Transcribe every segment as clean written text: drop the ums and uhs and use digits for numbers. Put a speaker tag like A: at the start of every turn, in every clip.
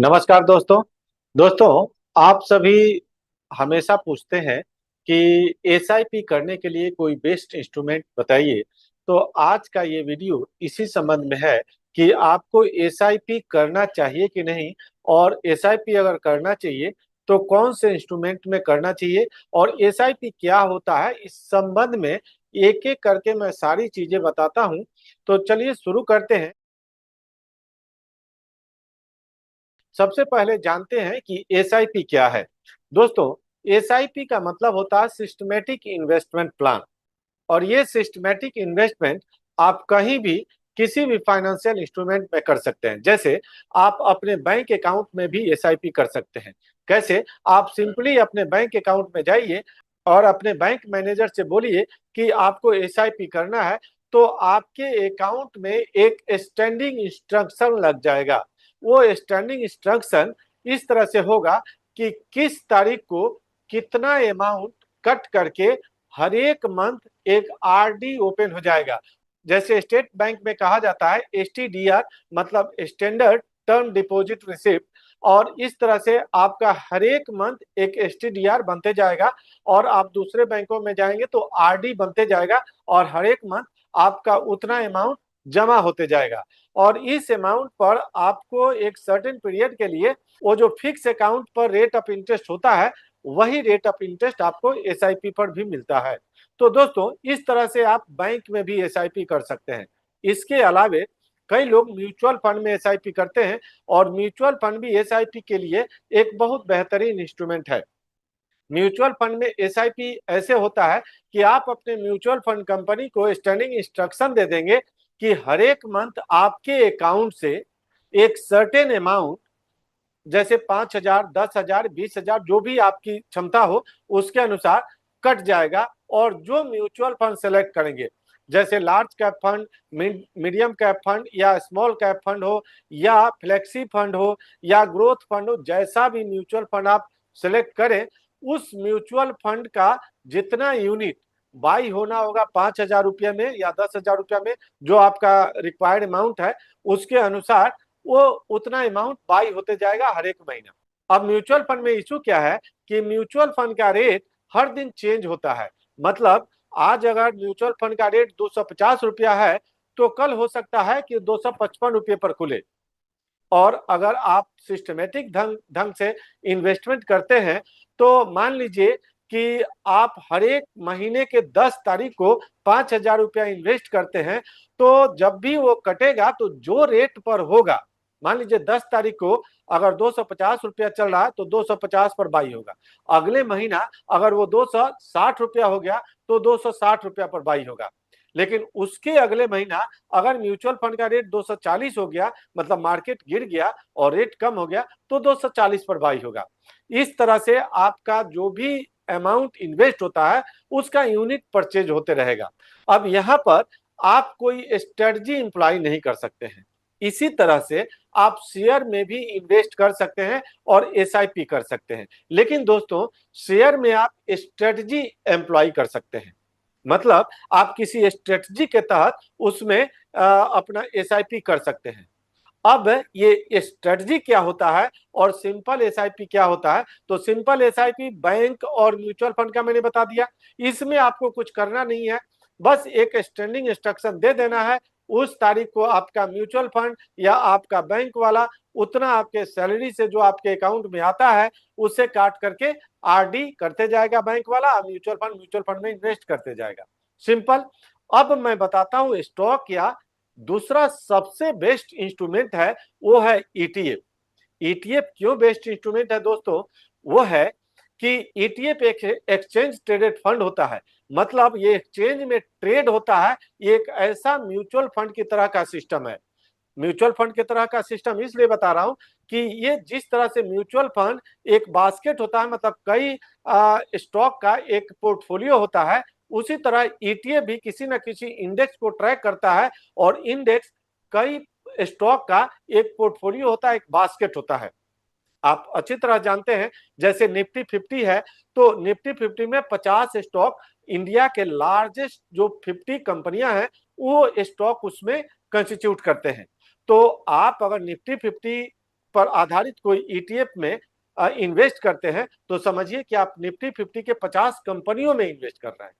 A: नमस्कार दोस्तों। दोस्तों, आप सभी हमेशा पूछते हैं कि एसआईपी करने के लिए कोई बेस्ट इंस्ट्रूमेंट बताइए। तो आज का ये वीडियो इसी संबंध में है कि आपको एसआईपी करना चाहिए कि नहीं, और एसआईपी अगर करना चाहिए तो कौन से इंस्ट्रूमेंट में करना चाहिए, और एसआईपी क्या होता है, इस संबंध में एक एक करके मैं सारी चीजें बताता हूं। तो चलिए शुरू करते हैं। सबसे पहले जानते हैं कि एसआईपी क्या है। दोस्तों, एसआईपी का मतलब होता है सिस्टमेटिक इन्वेस्टमेंट प्लान। और ये सिस्टमेटिक इन्वेस्टमेंट आप कहीं भी किसी भी फाइनेंशियल इंस्ट्रूमेंट में कर सकते हैं। जैसे आप अपने बैंक अकाउंट में भी एसआईपी कर सकते हैं। कैसे? आप सिंपली अपने बैंक अकाउंट में जाइए और अपने बैंक मैनेजर से बोलिए कि आपको एसआईपी करना है। तो आपके अकाउंट में एक स्टैंडिंग इंस्ट्रक्शन लग जाएगा। वो स्टैंडिंग इंस्ट्रक्शन इस तरह से होगा कि किस तारीख को कितना अमाउंट कट करके हर एक मंथ एक आरडी ओपन हो जाएगा। जैसे स्टेट बैंक में कहा जाता है एसटीडीआर, मतलब स्टैंडर्ड टर्म डिपॉजिट रिसिप्ट। और इस तरह से आपका हर एक मंथ एक एसटीडीआर बनते जाएगा, और आप दूसरे बैंकों में जाएंगे तो आरडी बनते जाएगा, और हर एक मंथ आपका उतना अमाउंट जमा होते जाएगा। और इस अमाउंट पर आपको एक सर्टेन पीरियड के लिए वो जो फिक्स अकाउंट पर रेट ऑफ इंटरेस्ट होता है, वही रेट ऑफ इंटरेस्ट आपको एसआईपी पर भी मिलता है। तो दोस्तों, इस तरह से आप बैंक में भी एसआईपी कर सकते हैं। इसके अलावे कई लोग म्यूचुअल फंड में एसआईपी करते हैं, और म्यूचुअल फंड भी एसआईपी के लिए एक बहुत बेहतरीन इंस्ट्रूमेंट है। म्यूचुअल फंड में एसआईपी ऐसे होता है कि आप अपने म्यूचुअल फंड कंपनी को स्टैंडिंग इंस्ट्रक्शन दे देंगे कि हर एक मंथ आपके अकाउंट से एक सर्टेन अमाउंट, जैसे 5,000, 10,000, 20,000, जो भी आपकी क्षमता हो उसके अनुसार कट जाएगा। और जो म्यूचुअल फंड सेलेक्ट करेंगे, जैसे large cap fund, medium cap fund, या स्मॉल कैप फंड हो, या फ्लेक्सी फंड हो, या ग्रोथ फंड हो, जैसा भी म्यूचुअल फंड आप सेलेक्ट करें, उस म्यूचुअल फंड का जितना यूनिट बाई होना होगा 5,000 रुपये में या 10,000 रुपया में, जो आपका रिक्वायर्ड अमाउंट है, उसके अनुसार वो उतना अमाउंट बाई होते जाएगा हर एक महीना। अब म्यूचुअल फंड में इशू क्या है कि म्यूचुअल फंड का रेट हर दिन चेंज होता है। मतलब आज अगर म्यूचुअल फंड का रेट 250 रुपया है, तो कल हो सकता है कि 255 रुपये पर खुले। और अगर आप सिस्टमेटिक ढंग ढंग से इन्वेस्टमेंट करते हैं, तो मान लीजिए कि आप हर एक महीने के 10 तारीख को 5,000 रुपया इन्वेस्ट करते हैं, तो जब भी वो कटेगा तो जो रेट पर होगा, मान लीजिए 10 तारीख को अगर 250 रुपया चल रहा है तो 250 पर बाई होगा। अगले महीना अगर वो 260 रुपया हो गया तो 260 रुपया पर बाई होगा। लेकिन उसके अगले महीना अगर म्यूचुअल फंड का रेट 240 हो गया, मतलब मार्केट गिर गया और रेट कम हो गया, तो 240 पर बाई होगा। इस तरह से आपका जो भी अमाउंट इन्वेस्ट होता है उसका यूनिट परचेज होते रहेगा। अब यहाँ पर आप कोई स्ट्रेटजी इंप्लाई नहीं कर सकते हैं। इसी तरह से आप शेयर में भी इन्वेस्ट कर सकते हैं और एसआईपी कर सकते हैं। लेकिन दोस्तों, शेयर में आप स्ट्रेटजी एम्प्लॉय कर सकते हैं। मतलब आप किसी स्ट्रेटजी के तहत उसमें अपना एसआईपी कर सकते हैं। अब ये स्ट्रेटजी क्या होता है और सिंपल एसआईपी क्या होता है? तो सिंपल एसआईपी बैंक और म्यूचुअल फंड का मैंने बता दिया। इसमें आपको कुछ करना नहीं है, बस एक स्टैंडिंग इंस्ट्रक्शन दे देना है। उस तारीख को आपका म्यूचुअल फंड या आपका बैंक वाला उतना आपके सैलरी से जो आपके अकाउंट में आता है उससे काट करके आरडी करते जाएगा बैंक वाला, म्यूचुअल फंड में इन्वेस्ट करते जाएगा। सिंपल। अब मैं बताता हूं स्टॉक या दूसरा सबसे बेस्ट इंस्ट्रूमेंट है, वो है ईटीएफ। ईटीएफ क्यों बेस्ट इंस्ट्रूमेंट है दोस्तों? वो है कि ईटीएफ एक एक्सचेंज ट्रेडेड फंड होता है। मतलब ये एक्सचेंज में ट्रेड होता है। ये एक ऐसा म्यूचुअल फंड की तरह का सिस्टम है। म्यूचुअल फंड की तरह का सिस्टम इसलिए बता रहा हूं कि ये जिस तरह से म्यूचुअल फंड एक बास्केट होता है, मतलब कई स्टॉक का एक पोर्टफोलियो होता है, उसी तरह ईटीएफ भी किसी न किसी इंडेक्स को ट्रैक करता है। और इंडेक्स कई स्टॉक का एक पोर्टफोलियो होता है, एक बास्केट होता है। आप अच्छी तरह जानते हैं, जैसे निफ्टी 50 है, तो निफ्टी 50 में 50 स्टॉक, इंडिया के लार्जेस्ट जो 50 कंपनियां हैं वो स्टॉक उसमें कंस्टिट्यूट करते हैं। तो आप अगर निफ्टी 50 पर आधारित कोई ईटीएफ में इन्वेस्ट करते हैं तो समझिए कि आप निफ्टी 50 के 50 कंपनियों में इन्वेस्ट कर रहे हैं।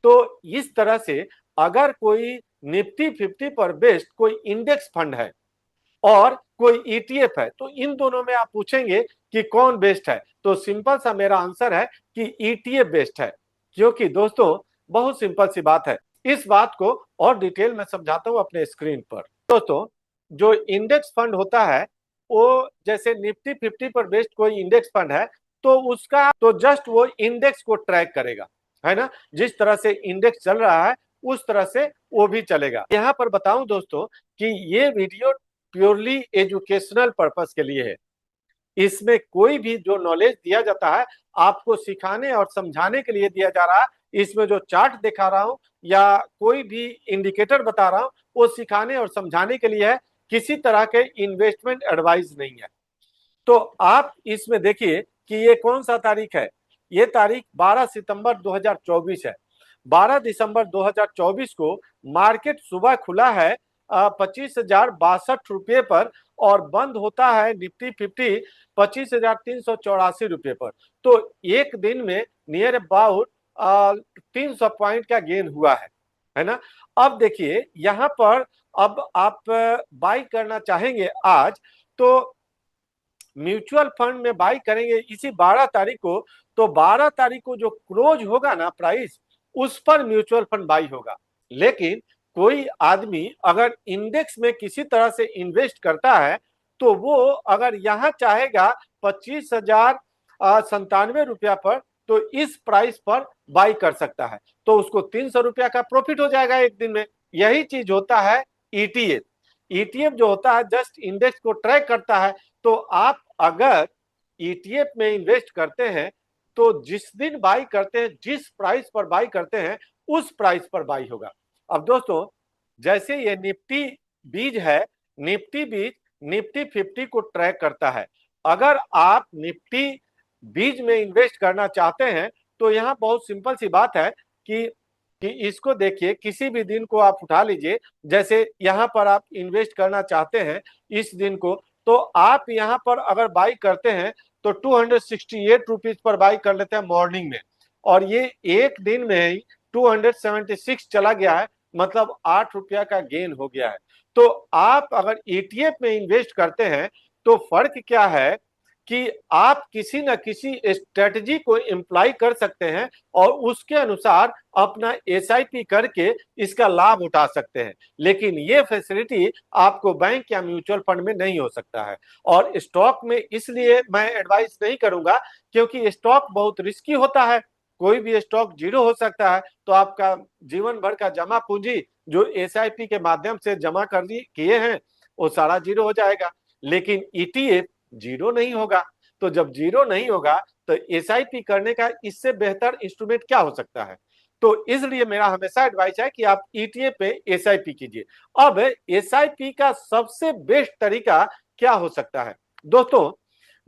A: तो इस तरह से अगर कोई निफ्टी 50 पर बेस्ड कोई इंडेक्स फंड है और कोई ईटीएफ है तो इन दोनों में आप पूछेंगे कि कौन बेस्ट है, तो सिंपल सा मेरा आंसर है कि ईटीएफ बेस्ट है। क्योंकि दोस्तों बहुत सिंपल सी बात है, इस बात को और डिटेल में समझाता हूं अपने स्क्रीन पर। दोस्तों जो इंडेक्स फंड होता है वो जैसे निफ्टी 50 पर बेस्ड कोई इंडेक्स फंड है तो उसका तो जस्ट वो इंडेक्स को ट्रैक करेगा, है ना। जिस तरह से इंडेक्स चल रहा है उस तरह से वो भी चलेगा। यहाँ पर बताऊं दोस्तों कि ये वीडियो प्योरली एजुकेशनल पर्पस के लिए है। इसमें कोई भी जो नॉलेज दिया जाता है आपको सिखाने और समझाने के लिए दिया जा रहा है। इसमें जो चार्ट दिखा रहा हूं या कोई भी इंडिकेटर बता रहा हूं वो सिखाने और समझाने के लिए है, किसी तरह के इन्वेस्टमेंट एडवाइस नहीं है। तो आप इसमें देखिए कि ये कौन सा तारीख है, ये तारीख 12 सितंबर 2024 है। 12 दिसंबर 2024 को मार्केट सुबह खुला है 25,062 रुपये पर और बंद होता है निफ्टी 50 25,384 रुपये पर। तो एक दिन में नियर अबाउट 300 पॉइंट का गेन हुआ है ना। अब देखिए यहाँ पर अब आप बाई करना चाहेंगे आज तो म्यूचुअल फंड में बाई करेंगे इसी 12 तारीख को, तो 12 तारीख को जो क्लोज होगा ना प्राइस उस पर म्यूचुअल फंड बाई होगा। लेकिन कोई आदमी अगर इंडेक्स में किसी तरह से इन्वेस्ट करता है तो वो अगर यहां चाहेगा 25,097 रुपया पर तो इस प्राइस पर बाई कर सकता है, तो उसको 300 रुपया का प्रॉफिट हो जाएगा एक दिन में। यही चीज होता है ईटीएफ। ईटीएफ जो होता है जस्ट इंडेक्स को ट्रैक करता है। तो आप अगर ईटीएफ में इन्वेस्ट करते हैं तो जिस दिन बाई करते हैं, जिस प्राइस पर बाई करते हैं उस प्राइस पर बाई होगा। अब दोस्तों जैसे ये निफ्टी बीज है, निफ्टी बीज निफ्टी 50 को ट्रैक करता है। अगर आप निफ्टी बीज में इन्वेस्ट करना चाहते हैं तो यहाँ बहुत सिंपल सी बात है कि इसको देखिए, किसी भी दिन को आप उठा लीजिए। जैसे यहाँ पर आप इन्वेस्ट करना चाहते हैं इस दिन को, तो आप यहाँ पर अगर बाई करते हैं तो 268 रुपीज पर बाई कर लेते हैं मॉर्निंग में, और ये एक दिन में ही 276 चला गया है, मतलब 8 रुपया का गेन हो गया है। तो आप अगर ईटीएफ में इन्वेस्ट करते हैं तो फर्क क्या है कि आप किसी न किसी स्ट्रेटजी को इम्प्लाई कर सकते हैं और उसके अनुसार अपना एसआईपी करके इसका लाभ उठा सकते हैं। लेकिन ये फैसिलिटी आपको बैंक या म्यूचुअल फंड में नहीं हो सकता है। और स्टॉक में इसलिए मैं एडवाइस नहीं करूंगा क्योंकि स्टॉक बहुत रिस्की होता है। कोई भी स्टॉक जीरो हो सकता है, तो आपका जीवन भर का जमा पूंजी जो एसआईपी के माध्यम से जमा कर किए हैं वो सारा जीरो हो जाएगा। लेकिन ईटीएफ जीरो नहीं होगा। तो जब जीरो नहीं होगा तो एसआईपी करने का इससे बेहतर इंस्ट्रूमेंट क्या हो सकता है। तो इसलिए मेरा हमेशा एडवाइस है कि आप ईटीएफ पे एसआईपी कीजिए। अब एसआईपी का सबसे बेस्ट तरीका क्या हो सकता है दोस्तों,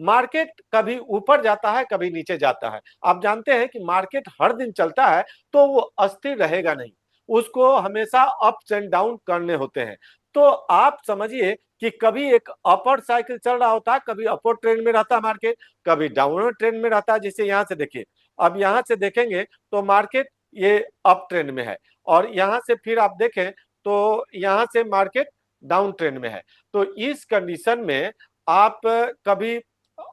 A: मार्केट कभी ऊपर जाता है कभी नीचे जाता है। आप जानते हैं कि मार्केट हर दिन चलता है तो वो अस्थिर रहेगा नहीं, उसको हमेशा अप्स एंड डाउन करने होते हैं। तो आप समझिए कि कभी एक अपर साइकिल चल रहा होता है, कभी अपर ट्रेंड में रहता है मार्केट, कभी डाउनवर्ड ट्रेंड में रहता है। जैसे यहाँ से देखिए, अब यहाँ से देखेंगे तो मार्केट ये अप ट्रेंड में है, और यहाँ से फिर आप देखें तो यहाँ से मार्केट डाउन ट्रेंड में है। तो इस कंडीशन में आप कभी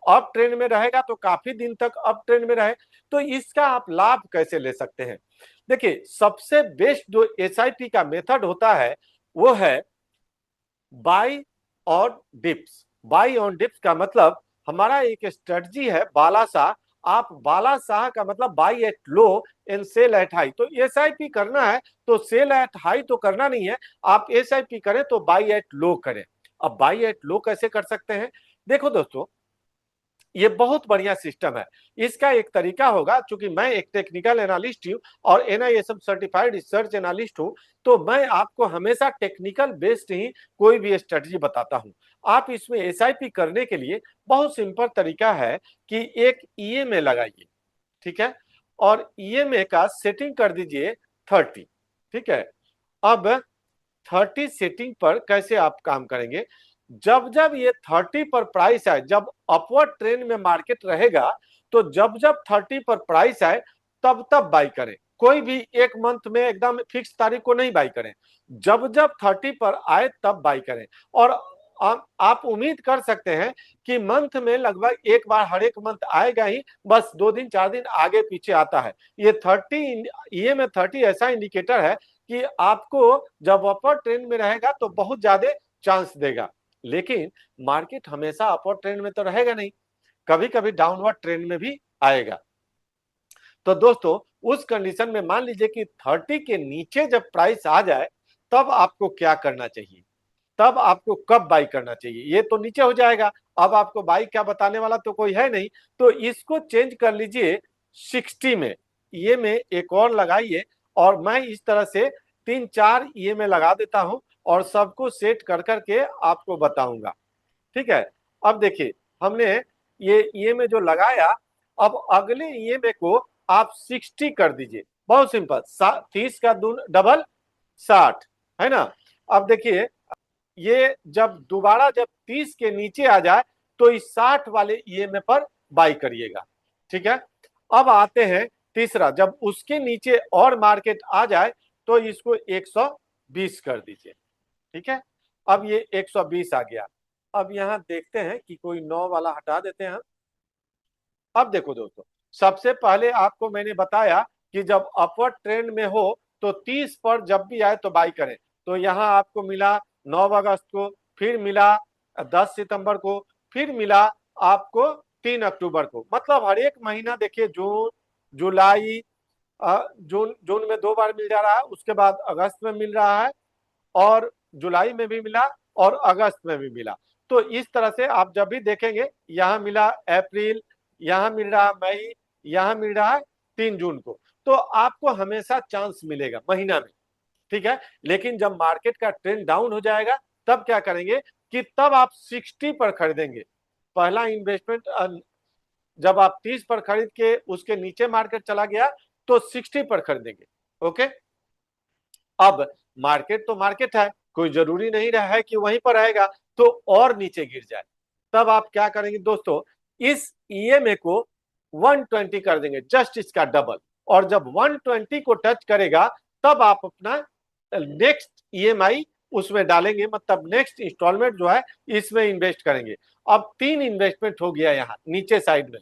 A: अप ट्रेंड में रहेगा तो काफी दिन तक अप ट्रेंड में रहे, तो इसका आप लाभ कैसे ले सकते हैं। देखिए सबसे बेस्ट जो एसआईपी का मेथड होता है वो है by on dips. By on dips का मतलब हमारा एक स्ट्रेटजी है बालाशाह। आप बालाशाह का मतलब buy at low and sell at high. तो एसआईपी करना है तो सेल एट हाई तो करना नहीं है, आप एसआईपी करें तो बाई एट लो करें। अब बाई एट लो कैसे कर सकते हैं, देखो दोस्तों ये बहुत बढ़िया सिस्टम है। इसका एक तरीका होगा, चूंकि मैं एक टेक्निकल एनालिस्ट हूं और एनआईएसएम सर्टिफाइड रिसर्च एनालिस्ट हूं, तो मैं आपको हमेशा टेक्निकल बेस्ड ही कोई भी स्ट्रेटजी बताता हूं। आप इसमें एसआईपी करने के लिए बहुत सिंपल तरीका है कि एक ईएमए लगाइए, ठीक है, और ईएमए का सेटिंग कर दीजिए 30, ठीक है। अब 30 सेटिंग पर कैसे आप काम करेंगे, जब जब ये 30 पर प्राइस आए, जब अपवर्ड ट्रेंड में मार्केट रहेगा, तो जब जब 30 पर प्राइस आए तब तब बाई करें। कोई भी एक मंथ में एकदम फिक्स तारीख को नहीं बाई करें, जब जब 30 पर आए तब बाई करें। और आप उम्मीद कर सकते हैं कि मंथ में लगभग एक बार हर एक मंथ आएगा ही, बस 2 दिन 4 दिन आगे पीछे आता है। ये में 30 ऐसा इंडिकेटर है कि आपको जब अपर ट्रेंड में रहेगा तो बहुत ज्यादा चांस देगा। लेकिन मार्केट हमेशा अपवर्ड ट्रेंड में तो रहेगा नहीं, कभी कभी डाउनवर्ड ट्रेंड में भी आएगा। तो दोस्तों उस कंडीशन में मान लीजिए कि 30 के नीचे जब प्राइस आ जाए, तब आपको क्या करना चाहिए, तब आपको कब बाई करना चाहिए। ये तो नीचे हो जाएगा, अब आपको बाई क्या बताने वाला तो कोई है नहीं, तो इसको चेंज कर लीजिए 60 में। ये में एक और लगाइए, और मैं इस तरह से 3-4 ये में लगा देता हूं और सबको सेट कर करके आपको बताऊंगा। ठीक है, अब देखिए हमने ये में जो लगाया, अब अगले ये में को आप 60 कर दीजिए। बहुत सिंपल, 30 का डबल 60 है ना। अब देखिए ये जब दोबारा जब 30 के नीचे आ जाए तो इस 60 वाले ईएमए पर बाई करिएगा। ठीक है, अब आते हैं तीसरा, जब उसके नीचे और मार्केट आ जाए तो इसको 120 कर दीजिए। ठीक है, अब ये 120 आ गया। अब यहां देखते हैं कि कोई 9 वाला हटा देते हैं। अब देखो दोस्तों, सबसे पहले आपको मैंने बताया कि जब अपवर्ड ट्रेंड में हो तो 30 पर जब भी आए तो बाई करें। तो यहाँ आपको मिला 9 अगस्त को, फिर मिला 10 सितंबर को, फिर मिला आपको 3 अक्टूबर को। मतलब हर एक महीना देखिए, जून, जुलाई, जून जून में 2 बार मिल जा रहा है, उसके बाद अगस्त में मिल रहा है, और जुलाई में भी मिला, और अगस्त में भी मिला। तो इस तरह से आप जब भी देखेंगे, यहाँ मिला अप्रैल, यहाँ मिल रहा मई, यहाँ मिल रहा है 3 जून को, तो आपको हमेशा चांस मिलेगा महीना में। ठीक है, लेकिन जब मार्केट का ट्रेंड डाउन हो जाएगा तब क्या करेंगे कि तब आप 60 पर खरीदेंगे। पहला इन्वेस्टमेंट जब आप 30 पर खरीद के उसके नीचे मार्केट चला गया तो 60 पर खरीदेंगे। ओके, अब मार्केट तो मार्केट है, कोई जरूरी नहीं रहा है कि वहीं पर रहेगा, तो और नीचे गिर जाए, तब आप क्या करेंगे दोस्तों, इस ईएमए को 120 कर देंगे, जस्ट इसका डबल। और जब 120 को टच करेगा तब आप अपना नेक्स्ट ईएमआई उसमें डालेंगे, मतलब नेक्स्ट इंस्टॉलमेंट जो है इसमें इन्वेस्ट करेंगे। अब 3 इन्वेस्टमेंट हो गया यहाँ नीचे साइड में,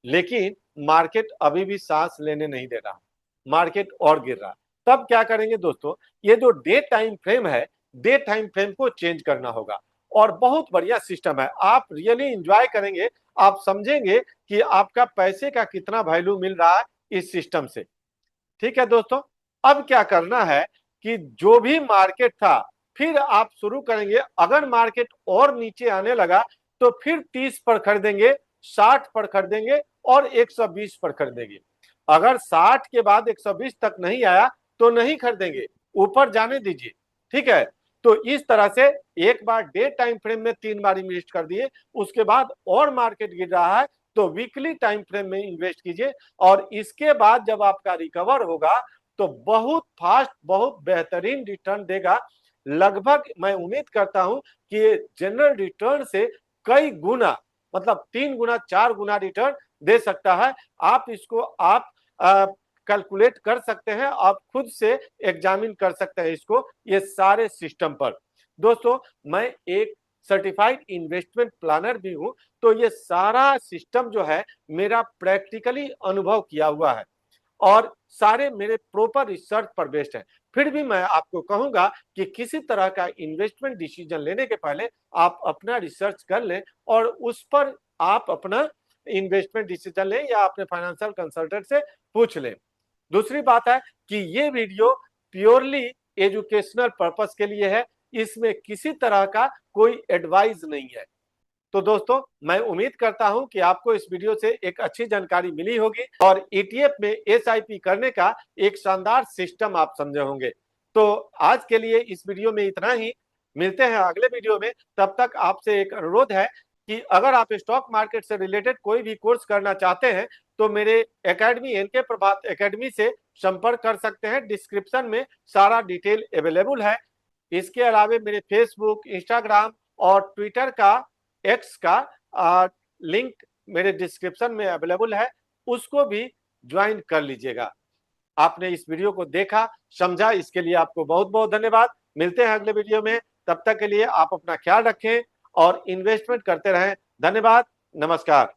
A: लेकिन मार्केट अभी भी सांस लेने नहीं दे रहा, मार्केट और गिर रहा। तब क्या करेंगे दोस्तों, ये जो डे टाइम फ्रेम है, डे टाइम फ्रेम को चेंज करना होगा। और बहुत बढ़िया सिस्टम है, आप रियली एंजॉय करेंगे, आप समझेंगे कि आपका पैसे का कितना वैल्यू मिल रहा है इस सिस्टम से। ठीक है दोस्तों, अब क्या करना है कि जो भी मार्केट था फिर आप शुरू करेंगे, अगर मार्केट और नीचे आने लगा तो फिर 30 पर खरीदेंगे, 60 पर खरीदेंगे और 120 पर खरीदेंगे। अगर 60 के बाद 120 तक नहीं आया तो नहीं खरीदेंगे, ऊपर जाने दीजिए। ठीक है, तो इस तरह से एक बार डे टाइम फ्रेम में 3 बार इन्वेस्ट कर दिए, उसके बाद और मार्केट गिर रहा है तो वीकली टाइम फ्रेम में इन्वेस्ट कीजिए, और इसके बाद जब आपका रिकवर होगा तो बहुत फास्ट, बहुत बेहतरीन रिटर्न देगा। लगभग मैं उम्मीद करता हूं कि ये जनरल रिटर्न से कई गुना, मतलब 3 गुना 4 गुना रिटर्न दे सकता है। आप इसको आप कैलकुलेट कर सकते हैं, आप खुद से एग्जामिन कर सकते हैं इसको, ये सारे सिस्टम पर। दोस्तों मैं एक सर्टिफाइड इन्वेस्टमेंट प्लानर भी हूं, तो ये सारा सिस्टम जो है मेरा प्रैक्टिकली अनुभव किया हुआ है, और सारे मेरे प्रॉपर रिसर्च पर बेस्ड है। फिर भी मैं आपको कहूंगा कि किसी तरह का इन्वेस्टमेंट डिसीजन लेने के पहले आप अपना रिसर्च कर लें, और उस पर आप अपना इन्वेस्टमेंट डिसीजन लें या अपने फाइनेंशियल कंसल्टेंट से पूछ लें। दूसरी बात है कि ये वीडियो प्योरली एजुकेशनल पर्पस के लिए है, इसमें किसी तरह का कोई एडवाइस नहीं है। तो दोस्तों मैं उम्मीद करता हूं कि आपको इस वीडियो से एक अच्छी जानकारी मिली होगी, और ईटीएफ में एसआईपी करने का एक शानदार सिस्टम आप समझे होंगे। तो आज के लिए इस वीडियो में इतना ही, मिलते हैं अगले वीडियो में। तब तक आपसे एक अनुरोध है कि अगर आप स्टॉक मार्केट से रिलेटेड कोई भी कोर्स करना चाहते हैं तो मेरे एकेडमी एनके प्रभात एकेडमी से संपर्क कर सकते हैं, डिस्क्रिप्शन में सारा डिटेल अवेलेबल है। इसके अलावा मेरे फेसबुक, इंस्टाग्राम और ट्विटर का, एक्स का लिंक मेरे डिस्क्रिप्शन में अवेलेबल है, उसको भी ज्वाइन कर लीजिएगा। आपने इस वीडियो को देखा, समझा, इसके लिए आपको बहुत बहुत धन्यवाद। मिलते हैं अगले वीडियो में, तब तक के लिए आप अपना ख्याल रखें और इन्वेस्टमेंट करते रहें। धन्यवाद, नमस्कार।